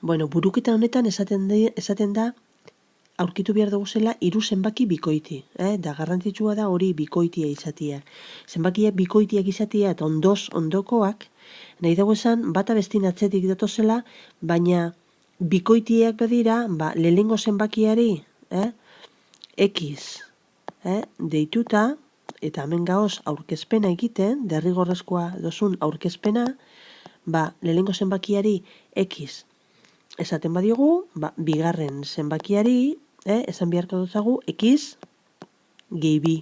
Bueno, buruketa honetan esaten da aurkitu behar dugu zela 3 zenbaki bikoiti. Da garrantzitsua da hori bikoitia izatea. Zenbakiak bikoitiak izatea eta ondokoak, nahi dago esan, bata bestin atzetik datozela, baina bikoitiak badira, lehenengo zenbakiari, X, deituta, eta hemen gaoz aurkezpena egiten, derrigorrezkoa dozun aurkezpena, lehenengo zenbakiari X esaten badiogu, bigarren zenbakiari, esan beharko dutzagu, X gehi bi.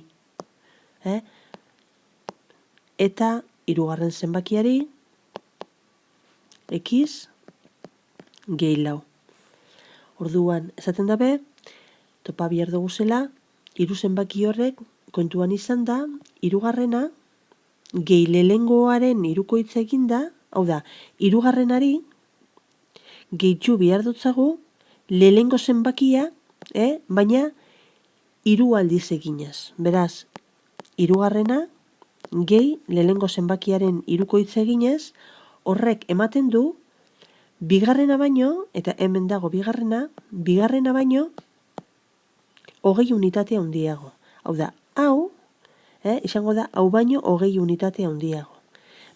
Eta hirugarren zenbakiari, X gehi lau. Orduan, esaten dabe, topa behar dugu zela, 3 zenbaki horrek kontuan izan da, hirugarrena gehi lehengoaren hirukoitza eginda, hau da, hirugarrenari gehitu behar dutzagu lehengo zenbakia, baina 3 aldiz eginez. Beraz, hirugarrena gehi lehengo zenbakiaren hirukoitza eginez, horrek ematen du bigarrena baino, eta hemen dago bigarrena baino 20 unitate handiago. Hau da, izango da, hau baino 20 unitate handiago.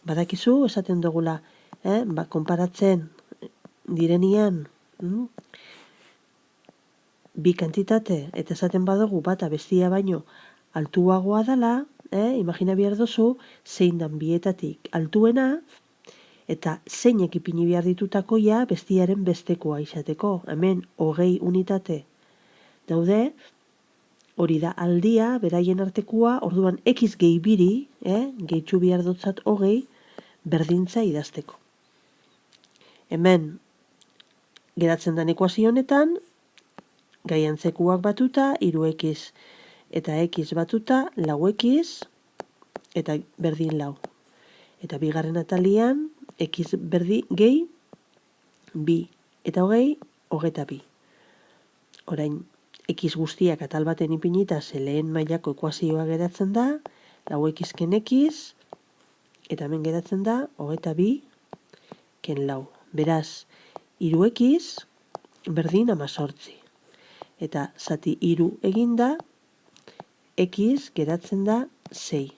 Badakizu, esaten dugula, konparatzen direnian bi kantitate, eta esaten badugu bata bestia baino altuagoa dela, imagina behar duzu, zein dan bietatik altuena, eta zeinek ipini behar ditutakoia bestiaren bestekoa izateko. Hemen 20 unitate daude, hori da aldia, beraien artekoa, orduan X gehi biri, gehitzu behar dutzat 20, berdintza idazteko. Hemen, geratzen den ekuazio honetan, gaiantzekuak batuta, 3x eta x batuta, 4x, eta berdin 4. Eta bigarren atalian, x gehi, 2, eta 20, 22. Orain, x guztiak atal baten ipinita ze lehen mailako ekuazioa geratzen da, 4x ken x, eta hemen geratzen da, 22 ken 4. Beraz, 3x berdin 18. Eta zati 3 eginda, x geratzen da 6.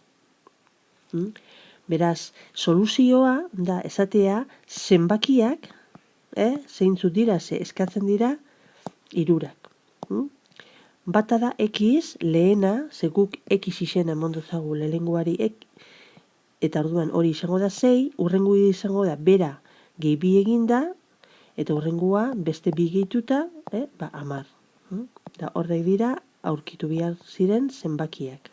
Beraz, soluzioa da esatea zenbakiak, zeintzuk dira, ze eskatzen dira, 3. Bata da x lehena, ze guk x izena emondu zagu lehenguari, eta orduan hori izango da 6, urrengu izango da bera gehi bi eginda, eta urrengua beste bi gehituta, 10. Da horrek dira aurkitu behar ziren zenbakiak.